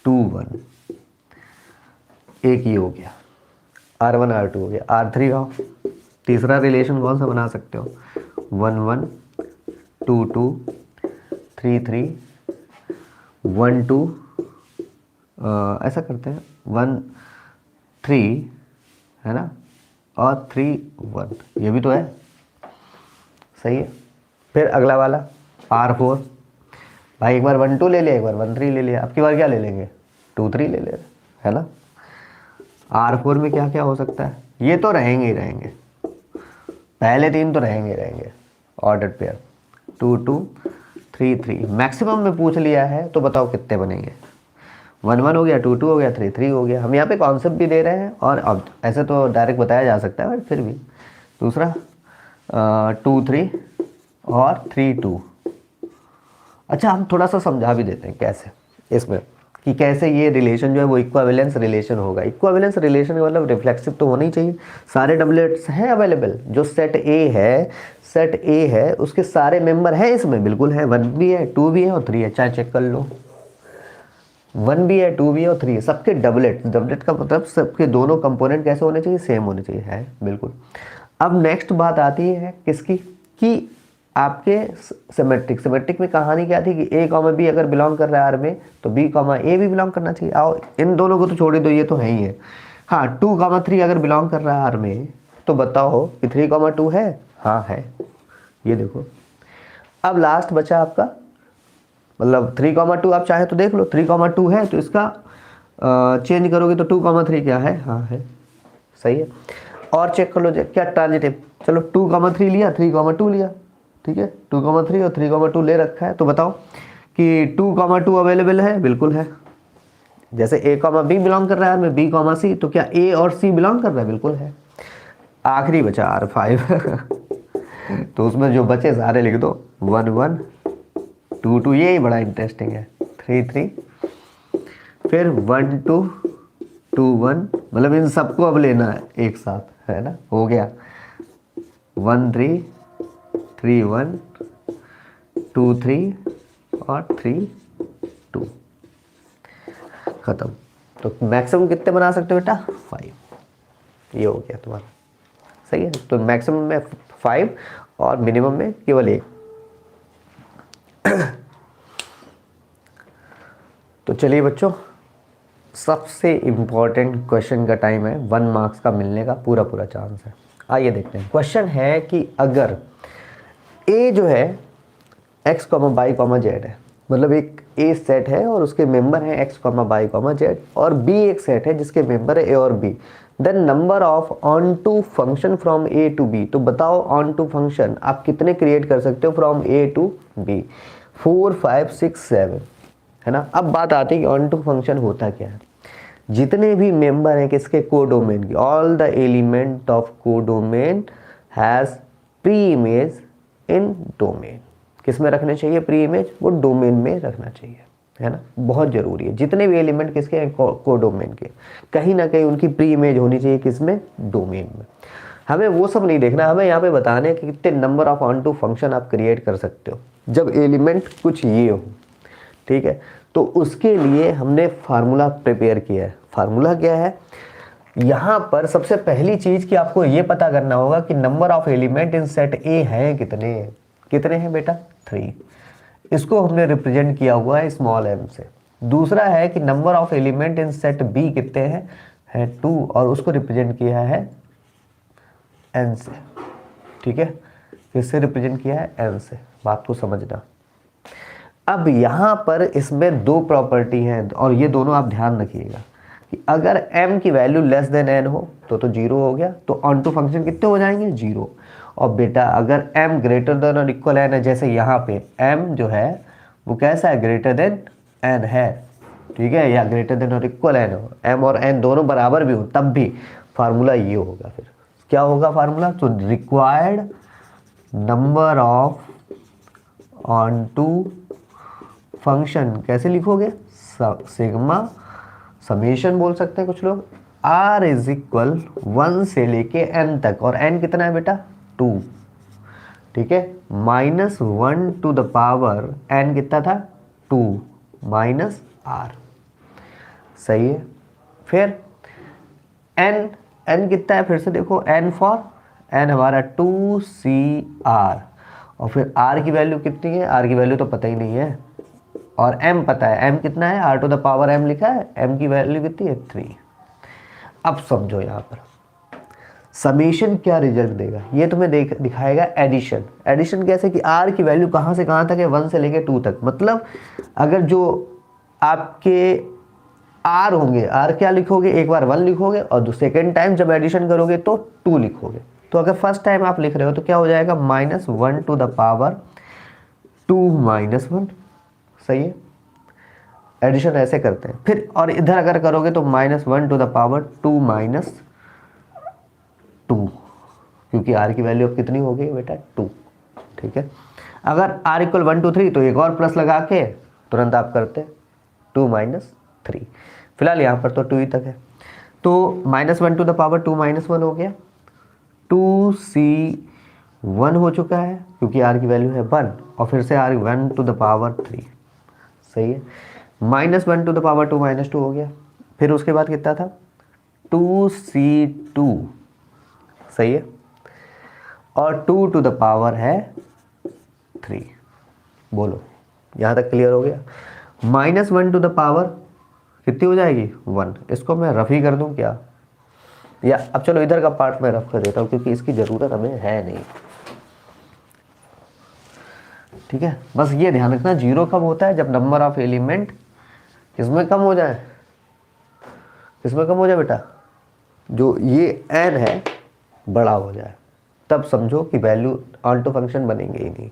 2 1, एक ही हो गया, R1 R2 हो गया। R3 का तीसरा रिलेशन कौन सा बना सकते हो, 1 1 2 2 3 3 1 2, ऐसा करते हैं 1 3, है ना, और 3 1, ये भी तो है, सही है। फिर अगला वाला R4, भाई एक बार 1 2 ले लिया, एक बार 1 3 ले लिया, अब की बार क्या ले लेंगे, 2 3 ले ले, है ना। R4 में क्या क्या हो सकता है, ये तो रहेंगे ही रहेंगे, पहले 3 तो रहेंगे ऑर्डर्ड पेयर, 2 2 3 3। मैक्सिमम में पूछ लिया है तो बताओ कितने बनेंगे, 1 1 हो गया, 2 2 हो गया, 3 3 हो गया। हम यहाँ पे कॉन्सेप्ट भी दे रहे हैं, और अब ऐसे तो डायरेक्ट बताया जा सकता है, बट फिर भी दूसरा 2 3 और 3 2। अच्छा हम थोड़ा सा समझा भी देते हैं कैसे इसमें, कि कैसे ये रिलेशन जो है वो इक्विवेलेंस रिलेशन होगा। इक्विवेलेंस रिलेशन का मतलब रिफ्लेक्सिव तो होना ही चाहिए, सारे डबलेट्स हैं अवेलेबल, जो सेट ए है उसके सारे मेंबर हैं इसमें, बिल्कुल है, 1 भी है 2 भी है और 3 है, चाहे चेक कर लो, 1 भी है 2 भी है और 3 है, सबके डबलेट का मतलब सबके दोनों कंपोनेंट कैसे होने चाहिए, सेम होने चाहिए, है बिल्कुल। अब नेक्स्ट बात आती है किसकी, कि आपके सिमेट्रिक में कहानी क्या थी कि A कॉमा B अगर बिलोंग कर रहा है R में तो B कॉमा A भी बिलोंग करना चाहिए। आओ इन दोनों को तो छोड़ दो, ये तो है ही है। हाँ 2 कॉमा 3 अगर बिलोंग कर रहा है R में तो बताओ कि 3 कॉमा 2 है, हाँ है, ये देखो। अब लास्ट बचा आपका, मतलब 3 कॉमा 2, आप चाहे तो देख लो, 3 कॉमा 2 है तो इसका चेंज करोगे तो 2 कॉमा 3 क्या है, हाँ है, सही है। और चेक कर लो क्या ट्रांजिटिव, चलो 2 कॉमा 3 लिया, 3 कॉमा 2 लिया, ठीक है, 2 कॉमा 3 और 3 कॉमा 2 ले रखा है, तो बताओ कि 2 कॉमा 2 अवेलेबल है, बिल्कुल है। जैसे A कॉमा B बिलोंग कर रहा है में, B कॉमा C, तो क्या A और C बिलोंग कर रहा है, बिल्कुल है। आखिरी बचा R5 तो उसमें जो बचे सारे लिख दो, 1 1 2 2, ये ही बड़ा इंटरेस्टिंग है, 3 3, फिर 1 2 2 1, मतलब इन सबको अब लेना है एक साथ, है ना, हो गया 1 3 3 1 2 3 और 3 2, खत्म। तो मैक्सिमम कितने बना सकते हो बेटा, 5, ये हो गया तुम्हारा, सही है। तो मैक्सिमम में 5 और मिनिमम में केवल 1। तो चलिए बच्चों, सबसे इम्पोर्टेंट क्वेश्चन का टाइम है, 1 मार्क्स का मिलने का पूरा चांस है। आइए देखते हैं। क्वेश्चन है कि अगर A जो है x, y, z है, मतलब एक A सेट है और उसके मेंबर हैं x, y, z, और B एक सेट है जिसके मेंबर है A और B, then number of onto function from A to B. तो बताओ ऑन टू फंक्शन आप कितने क्रिएट कर सकते हो फ्रॉम ए टू बी? 4 5 6 7, है ना। अब बात आती है कि ऑन टू फंक्शन होता क्या है। जितने भी मेंबर हैं किसके, कोडोमेन के, all the element of codomain has pre image in domain. किस में रखने चाहिए प्री इमेज? वो डोमेन में रखना चाहिए, है ना, बहुत जरूरी है। जितने भी एलिमेंट किसके हैं, कोडोमेन के, कहीं ना कहीं उनकी प्री इमेज होनी चाहिए किसमें, डोमेन में। हमें वो सब नहीं देखना, हमें यहाँ पे बताने कि कितने number of onto function आप क्रिएट कर सकते हो जब एलिमेंट कुछ ये हो, ठीक है। तो उसके लिए हमने फार्मूला प्रिपेयर किया है। फार्मूला क्या है, यहाँ पर सबसे पहली चीज कि आपको ये पता करना होगा कि number of element in set ए हैं कितने, कितने हैं बेटा, 3। इसको हमने रिप्रेजेंट किया हुआ है स्मॉल m से। दूसरा है कि number of element in set B कितने हैं, है 2, और उसको रिप्रेजेंट किया है n से, ठीक है। किससे रिप्रेजेंट किया है, n से। बात को समझना। अब यहाँ पर इसमें दो प्रॉपर्टी हैं और ये दोनों आप ध्यान रखिएगा कि अगर m की वैल्यू लेस देन n हो तो 0 हो गया, तो ऑन टू फंक्शन कितने हो जाएंगे, 0। और बेटा अगर m ग्रेटर देन और इक्वल n है, जैसे यहाँ पे m जो है वो कैसा है, ग्रेटर देन n है, ठीक है, या ग्रेटर देन और इक्वल n हो, m और n दोनों बराबर भी हो, तब भी फार्मूला ये होगा। फिर क्या होगा फार्मूला, तो required number of onto function कैसे लिखोगे, सिग्मा समेशन बोल सकते हैं कुछ लोग, r इज इक्वल 1 से लेके n तक, और n कितना है बेटा, 2, ठीक है, -1 टू द पावर n कितना था, 2 माइनस r, सही है। फिर n कितना है, फिर से देखो n फॉर n हमारा 2cr, और फिर r की वैल्यू कितनी है, r की वैल्यू तो पता ही नहीं है, और m पता है, m कितना है, r to the power m लिखा है, m की वैल्यू कितनी है, 3। अब समझो यहाँ पर समेशन क्या रिजल्ट देगा, ये तुम्हें दिखाएगा एडिशन। एडिशन कैसे कि r की वैल्यू कहाँ से कहाँ तक है, 1 से लेके 2 तक। मतलब अगर जो आपके r होंगे, r क्या लिखोगे, एक बार 1 लिखोगे और सेकेंड टाइम जब एडिशन करोगे तो 2 लिखोगे। तो अगर फर्स्ट टाइम आप लिख रहे हो तो क्या हो जाएगा, -1 टू द पावर 2 माइनस 1, सही है। एडिशन ऐसे करते हैं। फिर और इधर अगर करोगे तो -1 टू द पावर 2 माइनस 2, क्योंकि r की वैल्यू अब कितनी हो गई बेटा, 2, ठीक है। अगर r इक्वल 1 2 3 तो एक और प्लस लगा के तुरंत आप करते 2 माइनस 3। फिलहाल यहाँ पर तो 2 ही तक है, तो -1 टू द पावर 2 माइनस 1 हो गया, 2c1 हो चुका है क्योंकि r की वैल्यू है 1, और फिर से r 1 टू द पावर 3, सही है। -1 टू द पावर 2 माइनस 2 हो गया, फिर उसके बाद कितना था, 2c2, सही है, और 2 टू द पावर है 3। बोलो यहाँ तक क्लियर हो गया। -1 टू द पावर कितनी हो जाएगी, 1। इसको मैं रफ ही कर दूं क्या, या अब चलो इधर का पार्ट मैं रफ कर देता हूँ क्योंकि इसकी ज़रूरत हमें है नहीं, ठीक है। बस ये ध्यान रखना, 0 कब होता है, जब नंबर ऑफ एलिमेंट किसमें कम हो जाए, किसमें कम हो जाए बेटा, जो ये n है बड़ा हो जाए, तब समझो कि वैल्यू ऑन टू फंक्शन बनेंगे ही नहीं।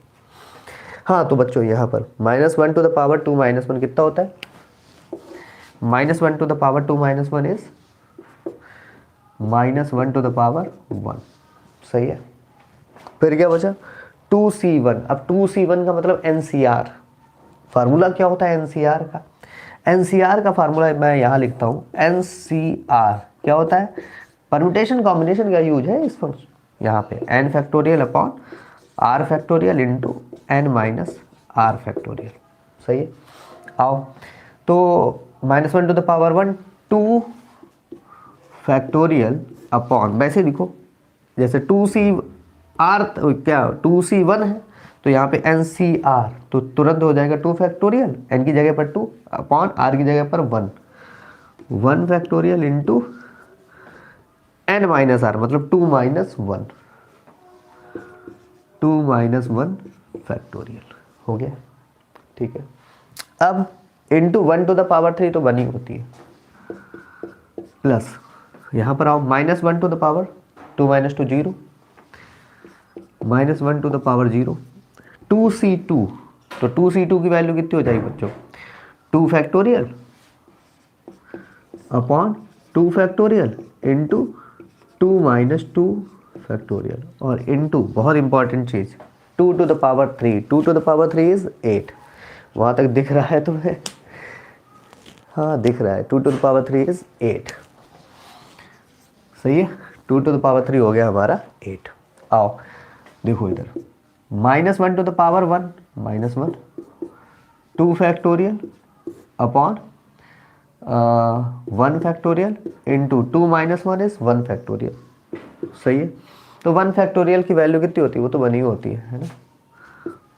हाँ तो बच्चों यहाँ पर -1 टू द पावर 2 माइनस 1 कितना होता है, -1 to the power 2 minus 1 is -1 to the power 1, सही है। फिर क्या बचा, 2c1। अब 2c1 का मतलब NCR। फार्मूला क्या होता है NCR का, NCR का फार्मूला मैं यहाँ लिखता हूँ, NCR क्या होता है, परम्यूटेशन कॉम्बिनेशन का यूज है इस फंक्शन यहाँ पे, n factorial upon r factorial into n minus r factorial, सही है। आओ तो -1 to the power 1 2 factorial upon, वैसे लिखो जैसे 2cr क्या 2c1 है तो यहाँ पे NCR, तो तुरंत हो जाएगा 2 फैक्टोरियल, n की जगह पर 2 अपॉन r की जगह पर 1 factorial into n minus r, मतलब 2 माइनस 1 फैक्टोरियल हो गया, ठीक है। अब इंटू 1 टू द पावर 3 तो 1 ही होती है, प्लस यहाँ पर आओ, -1 to the power 2 - 2 0, -1 to the power 0, 2c2, तो 2c2 की वैल्यू कितनी हो जाएगी बच्चों, 2 factorial upon 2 factorial into 2 - 2 factorial और इंटू बहुत इंपॉर्टेंट चीज़ 2 to the power 3, 2 to the power 3 is 8। वहाँ तक दिख रहा है तुम्हें? हाँ दिख रहा है, 2 टू द पावर 3 इज 8। सही है, 2 टू द पावर 3 हो गया हमारा 8। आओ देखो इधर, -1 to the power 1 -1, 2 factorial upon 1 factorial into 2 - 1 is 1 factorial. सही है, तो 1 फैक्टोरियल की वैल्यू कितनी होती है, वो तो 1 ही होती है ना,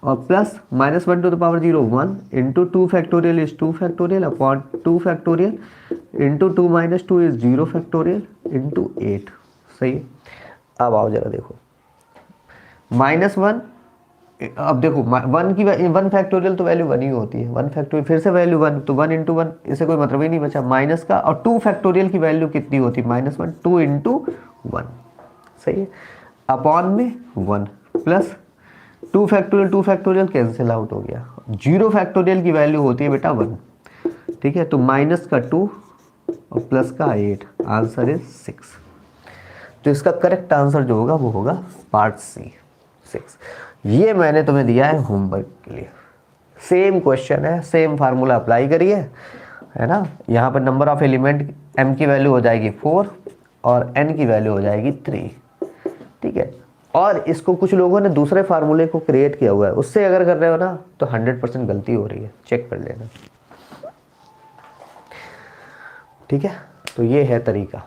और plus -1 to the power 0 1 into 2 factorial is 2 factorial upon 2 factorial into 2 - 2 is 0 factorial into 8। सही है, अब आओ जरा देखो, -1, अब देखो 1 फैक्टोरियल तो वैल्यू 1 ही होती है, 1 फैक्टोरियल फिर से वैल्यू 1, तो 1 इंटू 1 इसे कोई मतलब ही नहीं बचा माइनस का, और 2 फैक्टोरियल की वैल्यू कितनी होती है -1, 2 इंटू 1। सही है, अपॉन में 1 प्लस 2 फैक्टोरियल कैंसिल आउट हो गया, 0 फैक्टोरियल की वैल्यू होती है बेटा 1। ठीक है, तो माइनस का 2 और प्लस का 8, आंसर इज 6। तो इसका करेक्ट आंसर जो होगा वो होगा पार्ट सी 6। ये मैंने तुम्हें दिया है होमवर्क के लिए, सेम क्वेश्चन है, सेम फार्मूला अप्लाई करिए, है ना। यहाँ पर नंबर ऑफ एलिमेंट m की वैल्यू हो जाएगी 4 और n की वैल्यू हो जाएगी 3। ठीक है, और इसको कुछ लोगों ने दूसरे फार्मूले को क्रिएट किया हुआ है, उससे अगर कर रहे हो ना तो 100% गलती हो रही है, चेक कर लेना। ठीक है, तो ये है तरीका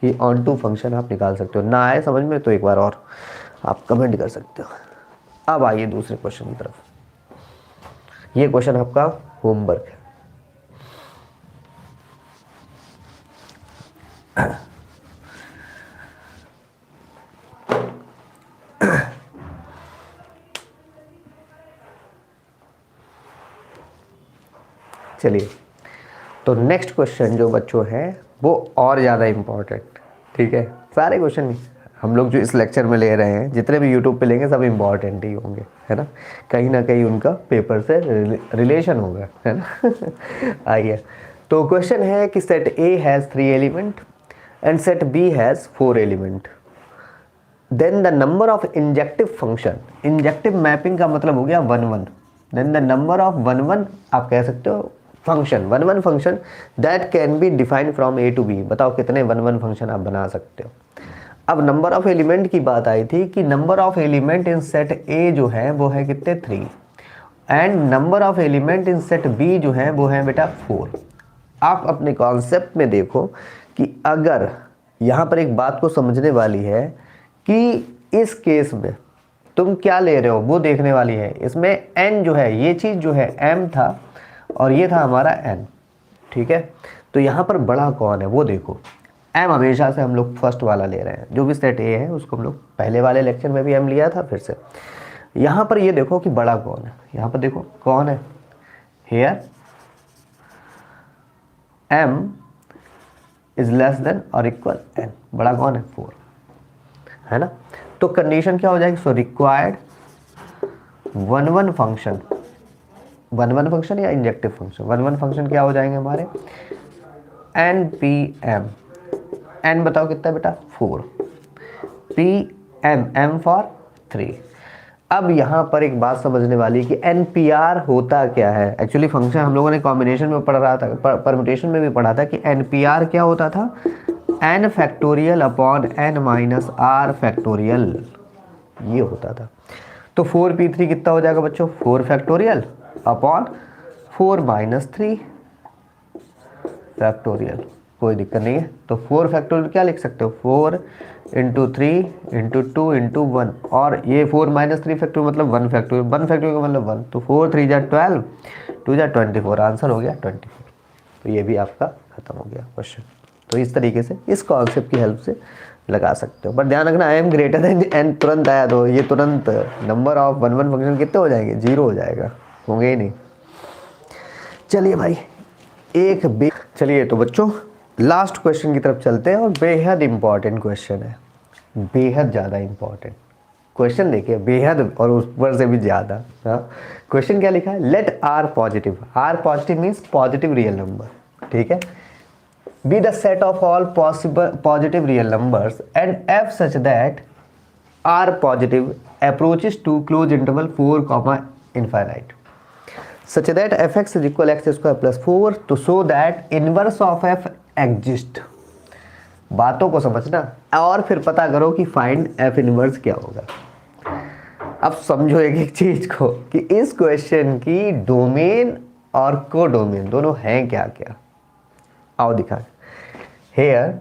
कि ऑन टू फंक्शन आप निकाल सकते हो। ना आए समझ में तो एक बार और आप कमेंट कर सकते हो। अब आइए दूसरे क्वेश्चन की तरफ। ये क्वेश्चन आपका होमवर्क है। चलिए, तो नेक्स्ट क्वेश्चन जो बच्चों है वो और ज़्यादा इम्पोर्टेंट। ठीक है, सारे क्वेश्चन हम लोग जो इस लेक्चर में ले रहे हैं, जितने भी यूट्यूब पे लेंगे सब इम्पॉर्टेंट ही होंगे, है ना कहीं उनका पेपर से रिलेशन होगा, है ना। आइए, तो क्वेश्चन है कि set A has 3 element and set B has 4 element, then the number of injective function, injective mapping का मतलब हो गया 1 1, देन द नंबर ऑफ 1 1 आप कह सकते हो function, 1 1 function that can be defined from A to B. बताओ कितने 1 1 फंक्शन आप बना सकते हो। अब नंबर ऑफ एलिमेंट की बात आई थी कि number of element in set A जो है वो है कितने 3, and number of element in set B जो है वो है बेटा 4। आप अपने कॉन्सेप्ट में देखो कि अगर यहाँ पर एक बात को समझने वाली है कि इस केस में तुम क्या ले रहे हो वो देखने वाली है। इसमें n जो है, ये चीज़ जो है m था और ये था हमारा n। ठीक है, तो यहाँ पर बड़ा कौन है वो देखो। m हमेशा से हम लोग फर्स्ट वाला ले रहे हैं, जो भी सेट ए है उसको हम लोग पहले वाले लेक्चर में भी m लिया था फिर से। यहाँ पर ये देखो कि बड़ा कौन है, यहाँ पर देखो कौन है, here m is less than और इक्वल n, बड़ा कौन है 4, है ना। तो कंडीशन क्या हो जाएगी, सो रिक्वायर्ड 1 1 फंक्शन, 1 1 फंक्शन या इंजेक्टिव फंक्शन, 1 1 फंक्शन क्या हो जाएंगे हमारे npm, n बताओ कितना बेटा 4, pm m फॉर 3। अब यहाँ पर एक बात समझने वाली है कि npr होता क्या है। एक्चुअली फंक्शन हम लोगों ने कॉम्बिनेशन में पढ़ रहा था, परम्यूटेशन में भी पढ़ा था कि npr क्या होता था, n factorial upon n minus r factorial, ये होता था। तो 4p3 कितना हो जाएगा बच्चों, 4 फैक्टोरियल अपॉन 4 माइनस 3 फैक्टोरियल, कोई दिक्कत नहीं है। तो 4 फैक्टोरियल क्या लिख सकते हो, 4 इंटू 3 इंटू 2 इंटू 1, और ये 4 माइनस 3 फैक्टोरियल मतलब 1 फैक्टोरियल, 1 फैक्टोरियल का मतलब 1, तो 4 3 जा 12, 2 जा 24, आंसर हो गया 24। तो ये भी आपका खत्म हो गया क्वेश्चन। तो इस तरीके से इस कॉन्सेप्ट की हेल्प से लगा सकते हो, बट ध्यान रखना I am greater than n तुरंत आया तो ये तुरंत नंबर ऑफ 1 1 फंक्शन कितने हो जाएंगे, 0 हो जाएगा, होंगे ही नहीं। चलिए भाई एक बे, चलिए तो बच्चों लास्ट क्वेश्चन की तरफ चलते हैं और बेहद इंपॉर्टेंट क्वेश्चन है, बेहद ज़्यादा इंपॉर्टेंट क्वेश्चन। देखिए बेहद और ऊपर से भी ज़्यादा। हाँ, क्वेश्चन क्या लिखा है, let R positive, R positive means positive real number, ठीक है, be the set of all possible positive real numbers and f such that are positive approaches to close interval 4, infinite such that fx is equal x square plus 4 to show that inverse of f exist। बातों को समझना और फिर पता करो कि find f inverse क्या होगा। अब समझो एक एक चीज को कि इस क्वेश्चन की डोमेन और कोडोमेन दोनों हैं क्या क्या। आओ दिखा हेयर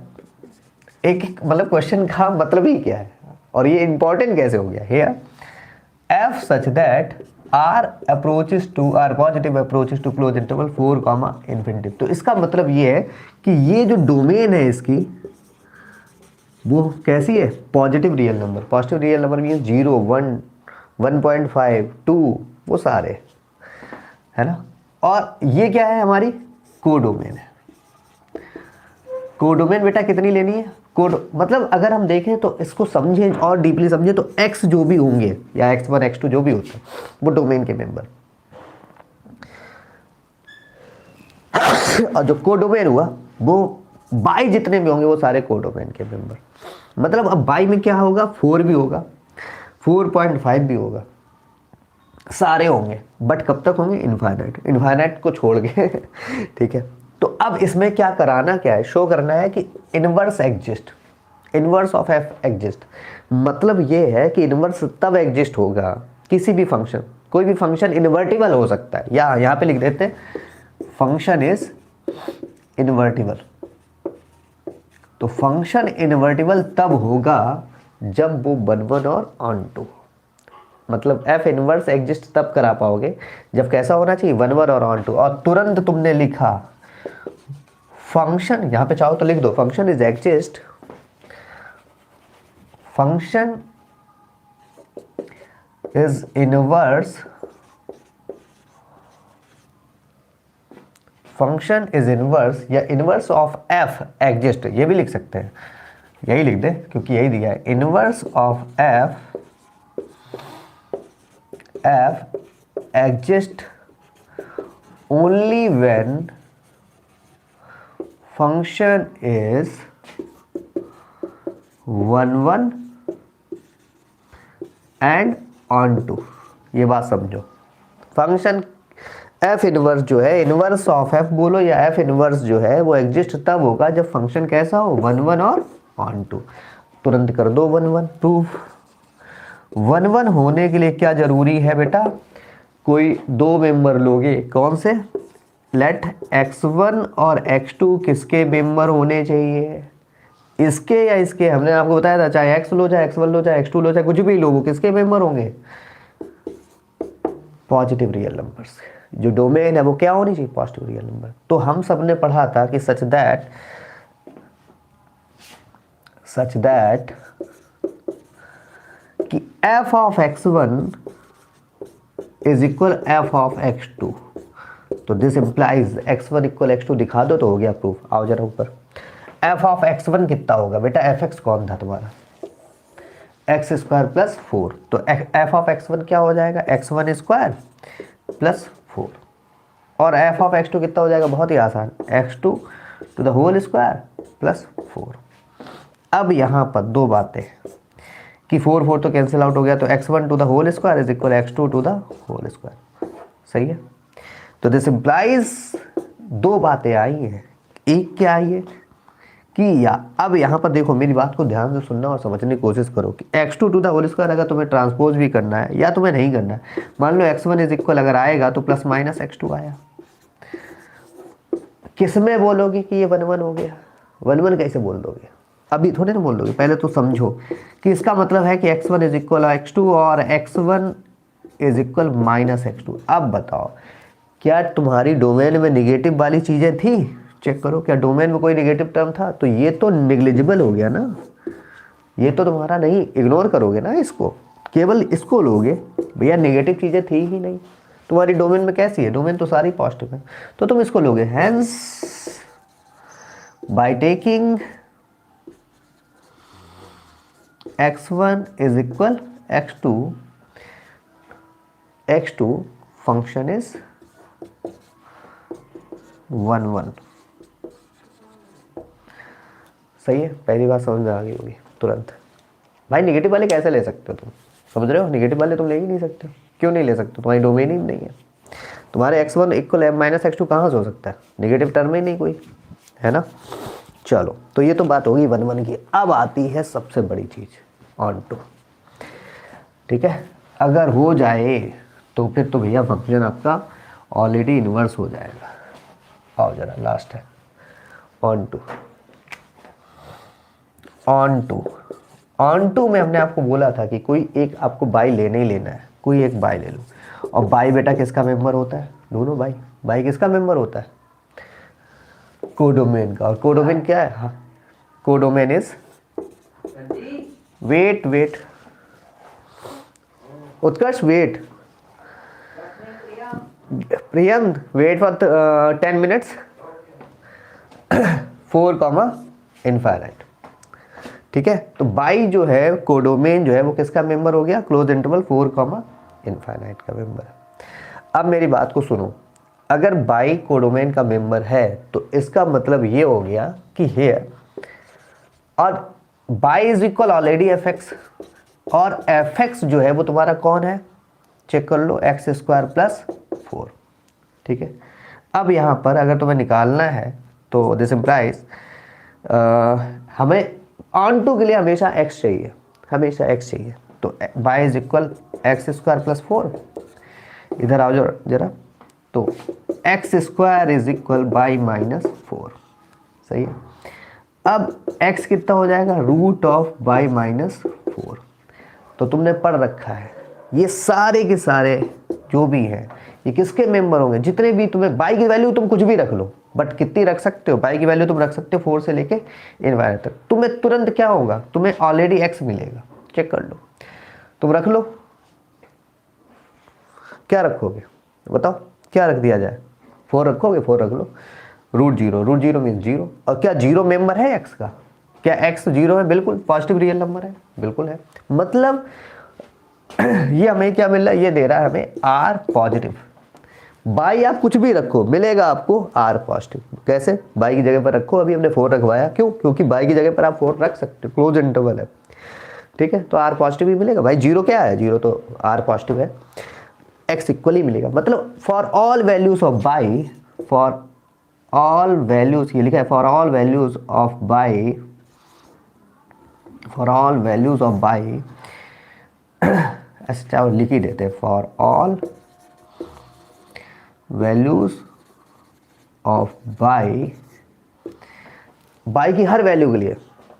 एक मतलब क्वेश्चन का मतलब ही क्या है और ये इंपॉर्टेंट कैसे हो गया। Here f such that R approaches to R positive approaches to close interval 4, infinity। तो इसका मतलब ये है कि ये जो डोमेन है इसकी वो कैसी है, positive real number. Positive real number means 0, 1, 1.5, 2 वो सारे है ना। और ये क्या है, हमारी कोडोमेन है। कोडोमेन बेटा कितनी लेनी है, कोड मतलब अगर हम देखें तो इसको समझें और डीपली समझें तो x जो भी होंगे या x1 x2 जो भी होता है वो डोमेन के मेंबर। और जो कोडोमेन हुआ वो बाई जितने भी होंगे वो सारे कोडोमेन के मेंबर। मतलब अब बाई में क्या होगा, 4 भी होगा, 4.5 भी होगा, सारे होंगे, बट कब तक होंगे, इनफाइनाइट, इनफाइनाइट को छोड़ के ठीक है। तो अब इसमें क्या कराना, क्या है, शो करना है कि inverse exist, inverse of f exist. मतलब ये है कि इनवर्स तब एग्जिस्ट होगा किसी भी फंक्शन, कोई भी फंक्शन इन्वर्टिबल हो सकता है, या यहाँ पे लिख देते हैं फंक्शन इज इन्वर्टिबल। तो फंक्शन इन्वर्टिबल तब होगा जब वो 1 1 और ऑन टू, मतलब एफ इनवर्स एग्जिस्ट तब करा पाओगे जब कैसा होना चाहिए, 1 1 और ऑन टू। और तुरंत तुमने लिखा फंक्शन, यहां पे चाहो तो लिख दो function is exist, function is inverse, function is inverse या इनवर्स ऑफ एफ एग्जिस्ट, ये भी लिख सकते हैं, यही लिख दे क्योंकि यही दिया है, inverse of f exist only when function is 1 1 and onto. ये बात समझो, फंक्शन एफ इनवर्स जो है, इनवर्स ऑफ एफ बोलो या एफ इनवर्स जो है वो एग्जिस्ट तब होगा जब फंक्शन कैसा हो, 1 1 और ऑन टू। तुरंत कर दो 1 1 प्रूफ। 1 1 होने के लिए क्या जरूरी है बेटा, कोई दो मेंबर लोगे, कौन से, लेट x1 और x2 किसके मेंबर होने चाहिए, इसके या इसके। हमने आपको बताया था चाहे x लो चाहे x1 लो चाहे x2 लो चाहे कुछ भी लो, वो किसके मेंबर होंगे, पॉजिटिव रियल नंबर्स। जो डोमेन है वो क्या होनी चाहिए, पॉजिटिव रियल नंबर। तो हम सब ने पढ़ा था कि सच दैट कि f of x1 is equal f of x2। तो this implies x1 equal x2 दिखा दो तो हो गया प्रूफ। आओ जरा ऊपर, f ऑफ x1 कितना होगा बेटा, fx कौन था तुम्हारा, x स्क्वायर प्लस 4। तो f ऑफ x1 क्या हो जाएगा, x1 स्क्वायर प्लस 4। और f ऑफ x2 कितना हो जाएगा, बहुत ही आसान, x2 to the whole square plus 4। अब यहाँ पर दो बातें कि 4 4 तो कैंसिल आउट हो गया, तो x1 to the whole square is equal x2 to the whole square. सही है। तो दिस इंप्लाइज दो बातें आई हैं, एक क्या आई है कि या अब यहाँ पर देखो मेरी बात को ध्यान से सुनना और समझने की कोशिश करो कि x2 to the whole square अगर तुम्हें ट्रांसपोज भी करना है या तुम्हें नहीं करना है, मान लो x1 इज इक्वल अगर आएगा तो प्लस माइनस x2 आया, किस में बोलोगे कि ये 1 1 हो गया, 1 1 कैसे बोल दोगे, अभी थोड़े ना बोल दोगे, पहले तो समझो कि इसका मतलब है कि x1 इज इक्वल x2 और x1 is equal minus x2। अब बताओ क्या तुम्हारी डोमेन में निगेटिव वाली चीजें थी, चेक करो क्या डोमेन में कोई निगेटिव टर्म था, तो ये तो नेग्लिजिबल हो गया ना, ये तो तुम्हारा नहीं, इग्नोर करोगे ना इसको, केवल इसको लोगे, भैया नेगेटिव चीजें थी ही नहीं, तुम्हारी डोमेन में कैसी है, डोमेन तो सारी पॉजिटिव है, तो तुम इसको लोगे। Hence by taking x1 is equal x2 function is 1 1। सही है, पहली बात समझ में आ गई होगी तुरंत। भाई निगेटिव वाले कैसे ले सकते हो तुम, समझ रहे हो? निगेटिव वाले तुम ले ही नहीं सकते। क्यों नहीं ले सकते? तुम्हारी डोमेन ही नहीं है। तुम्हारे x1 इक्वल माइनस x2 कहाँ से हो सकता है? निगेटिव टर्म ही नहीं कोई, है ना। चलो, तो ये तो बात होगी 1 1 की। अब आती है सबसे बड़ी चीज, ऑन टू। ठीक है, अगर हो जाए तो फिर तो भैया फंक्शन आपका ऑलरेडी इन्वर्स हो जाएगा। आओ जरा, लास्ट है ऑन टू। ऑन टू में हमने आपको बोला था कि कोई एक आपको बाई लेने ही लेना है, कोई एक बाई ले लो। और बाई बेटा किसका मेंबर होता है? दोनों बाई। बाई किसका मेंबर होता है? कोडोमेन का। और कोडोमेन क्या है? हाँ, codomain is wait Utkarsh wait Priyam wait for 10 minutes 4 infinite. ठीक है, तो बाई जो है कोडोमेन जो है वो किसका मेंबर हो गया? क्लोज इंटरवल 4 इनफाइनाइट का मेंबर। अब मेरी बात को सुनो, अगर बाई कोडोमेन का मेंबर है तो इसका मतलब ये हो गया कि हियर और by is equal already F x, और एफ एक्स जो है वो तुम्हारा कौन है? चेक कर लो, एक्स स्क्वायर प्लस 4। ठीक है, अब यहाँ पर अगर तुम्हें निकालना है तो दिस इम्प्लाइज हमें ऑन टू के लिए हमेशा x चाहिए, हमेशा x चाहिए। तो y is equal x square plus 4। इधर आओ जरा, तो x square is equal by minus 4। सही है, अब x कितना हो जाएगा? Root of by minus 4। तो तुमने पढ़ रखा है ये सारे के सारे जो भी हैं ये किसके मेंबर होंगे? जितने भी तुम्हें बाई की वैल्यू तुम कुछ भी रख लो, बट कितनी रख सकते हो? बाई की वैल्यू तुम रख सकते हो 4 से लेके इनफाइनाइट तक। तुम्हें तुरंत क्या होगा? तुम्हें ऑलरेडी x मिलेगा। चेक कर लो, तुम रख लो। क्या रखोगे बताओ? क्या रख दिया जाए? 4 रखोगे? 4 रख लो। Root zero means 0। और क्या 0 मेंबर है x का? क्या x 0 है? बिल्कुल, पॉजिटिव रियल नंबर है, बिल्कुल है। मतलब ये हमें क्या मिल रहा है? ये दे रहा है हमें r पॉजिटिव। बाई आप कुछ भी रखो मिलेगा आपको r पॉजिटिव। कैसे? बाई की जगह पर रखो, अभी हमने 4 रखवाया, क्यों? क्योंकि बाई की जगह पर आप 4 रख सकते हो, क्लोज इंटरवल है। ठीक है, तो r पॉजिटिव ही मिलेगा। भाई 0 क्या है? 0 तो r पॉजिटिव है, x इक्वल ही मिलेगा। मतलब for all values of by, for all values, ये लिखा है for all values of by, for all values of by, ऐसा लिख ही देते हैं, for all values of by, by की हर वैल्यू के लिए,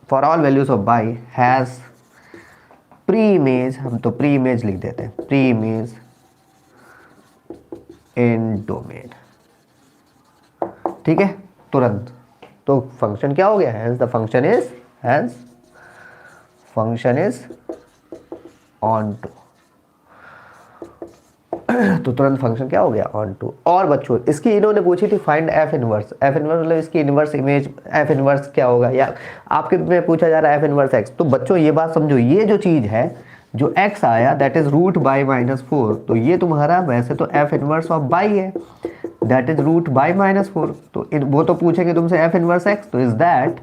for all values of by has pre image, हम तो प्री इमेज लिख देते हैं, प्री इमेज इन डोमेन। ठीक है, तुरंत। तो फंक्शन क्या हो गया? Hence the function is, hence function is onto. तो तुरंत फंक्शन क्या हो गया? Onto. और बच्चों इसकी इन्होंने पूछी थी find f inverse. F inverse मतलब इसकी इनवर्स इमेज, एफ इनवर्स क्या होगा? या आपके में पूछा जा रहा है एफ इनवर्स एक्स। तो बच्चों ये बात समझो, ये जो चीज है जो x आया that is root by minus 4, तो ये तुम्हारा वैसे तो एफ इनवर्स ऑफ बाई है, that is root by minus 4। तो वो तो पूछेंगे तुमसे एफ इनवर्स एक्स, तो is that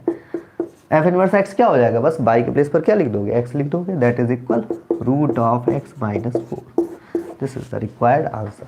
f inverse x क्या हो जाएगा? बस बाई के प्लेस पर क्या लिख दोगे? x लिख दोगे, that is equal root of x minus 4। This is the required answer.